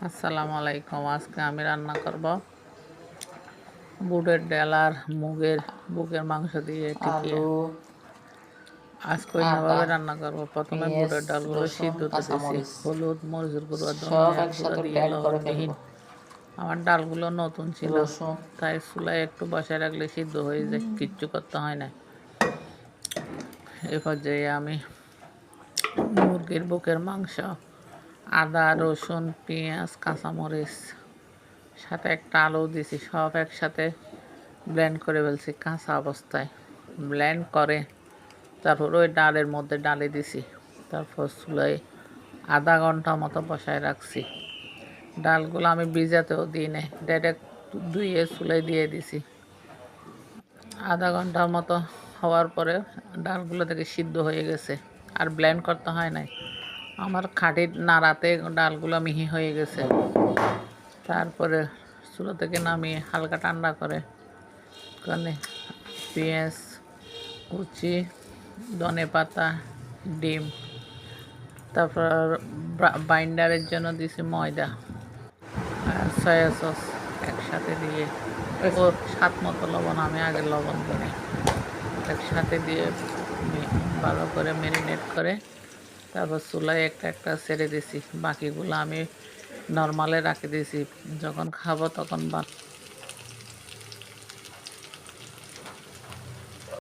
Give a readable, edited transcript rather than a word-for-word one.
আসসালামু আলাইকুম। আজকে আমি রান্না করব বুটের ডাল আর বুকের মাংস দিয়ে টিকিয়ে। আলু, আজকে আদা, অন্যভাবে রান্না করব। প্রথমে পেঁয়াজ, বুটের ডালগুলো রসুন, সিদ্ধতে দিছি, কাঁচামরিচ হলুদ, মরিচের গুঁড়ো, সব ধনিয়ার গুঁড়ো একসাথে দিয়ে ব্লেন্ড করে লবণবিহীন। ফেলবো। আমার ডালগুলো নতুন ছিল, রসুন, তাই চুলায় একটু বসায় রাখলে সিদ্ধ হয়ে যায়, কিচ্ছু করতে হয় না। এ পর্যায়ে আমি মুরগির বুকের মাংস, আদা, রসুন, পেঁয়াজ, কাঁচামরিচ, সাথে একটা আলু দিছি, সব একসাথে ব্লেন্ড করে ফেলছি কাঁচা অবস্থায়। ব্লেন্ড করে তারপর ওই ডালের মধ্যে ডালে দিছি। তারপর চুলায় আধা ঘন্টা মতো বসায় রাখছি। ডালগুলো আমি ভিজাতেও দিই নাই, ডাইরেক্ট ধুয়ে চুলায় দিয়ে দিছি। আধা ঘন্টার মতো হওয়ার পরে ডালগুলো থেকে সিদ্ধ হয়ে গেছে, আর ব্লেন্ড করতে হয় নাই। আমার খাঁটি নাড়াতে ডালগুলো মিহি হয়ে গেছে। তারপরে চুলা থেকে নামিয়ে হালকা ঠান্ডা করে ওখানে পেঁয়াজ কুচি, ধনেপাতা, ডিম, তারপর বাইন্ডারের জন্য দিছি ময়দা আর সয়া সস একসাথে দিয়ে, ও স্বাদ মতো লবণ, আমি আগে লবণ দিই, একসাথে দিয়ে ভালো করে ম্যারিনেট করে তারপর চুলায় একটা একটা ছেড়ে দিছি। বাকিগুলো আমি নর্মালে রাখে দিয়েছি, যখন খাবো তখন